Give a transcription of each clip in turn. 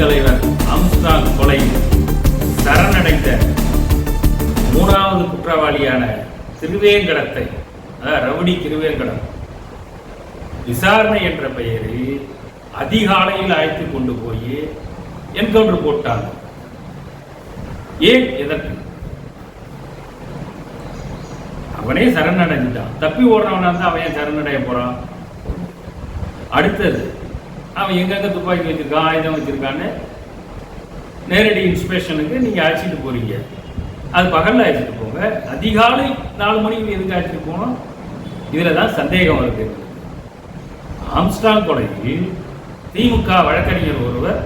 தலைவர் ஆம்ஸ்ட்ராங் கொலையில் சரணடைந்த 3வது குற்றவாளியான திருவேங்கடத்தை, ரவுடி திருவேங்கடம், விசாரணை என்ற பெயரில் அதிகாலையில் அழைத்து கொண்டு போய் என்கவுண்டர் போட்டாங்க. ஏன்? எதற்கு? அவனே சரணடைஞ்சிட்டான். தப்பி ஓடுறவனா இருந்தா அவன் சரணடைய போறான். அடுத்தது, அவன் எங்கெங்க துப்பாக்கி வச்சிருக்கான், ஆயுதம் வச்சிருக்கான்னு நேரடி இன்ஸ்பெக்ஷனுக்கு நீங்க அழைச்சிட்டு போறீங்க. அது பகல்ல அழைச்சிட்டு போங்க. அதிகாலை 4 மணிக்கு எதுக்கு அழைச்சிட்டு போகணும்? இதுலதான் சந்தேகம் வருது. ஆம்ஸ்ட்ராங் கொலையில் திமுக வழக்கறிஞர் ஒருவர்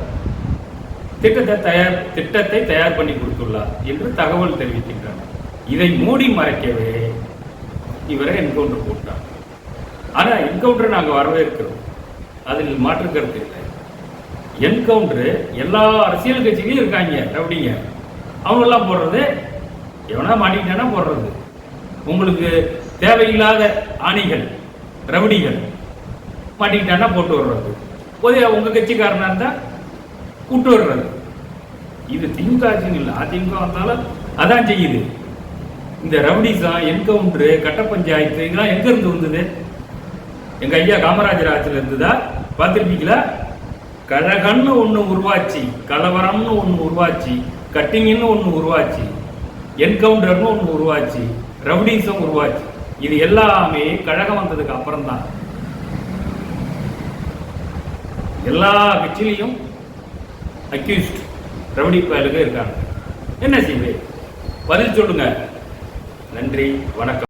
திட்டத்தை தயார் பண்ணி கொடுத்துள்ளார் என்று தகவல் தெரிவிக்கின்றனர். இதை மூடி மறைக்கவே இவரை என்கவுண்டர் போட்டார். ஆனா என்கவுண்டர் நாங்க வரவேற்கிறோம், அதில் மாற்று கருத்து இல்லை. என்கவுண்டர் எல்லா அரசியல் கட்சியிலும் இருக்காங்க ரவுடிங்க, அவங்கெல்லாம் போடுறது, எவனா மாட்டிக்கிட்டானா போடுறது. உங்களுக்கு தேவையில்லாத ஆணிகள் ரவுடிகள் மாட்டிக்கிட்டானா போட்டு வர்றது, உங்க கட்சிக்காரனா இருந்தா கூட்டு வர்றது. இது திமுக ஆட்சியும் இல்லை, அதிமுக வந்தாலும் அதான் செய்யுது. இந்த ரவுடிசா, என்கவுண்டரு, கட்ட பஞ்சாயத்து இதெல்லாம் எங்க இருந்து வந்தது? எங்க ஐயா காமராஜர் ஆட்சியில் இருந்ததா? பார்த்துருப்பீங்களா? கழகம்னு ஒன்று உருவாச்சு, கலவரம்னு ஒன்று உருவாச்சு, கட்டிங்னு ஒன்று உருவாச்சு, என்கவுண்டர்னு ஒன்று உருவாச்சு, ரவுடிசம் உருவாச்சு. இது எல்லாமே கழகம் வந்ததுக்கு அப்புறம் தான். எல்லா கட்சியிலையும் அக்யூஸ்ட் ரவுடி பயலுக இருக்காங்க. என்ன செய்வே? பதில் சொல்லுங்க. நன்றி, வணக்கம்.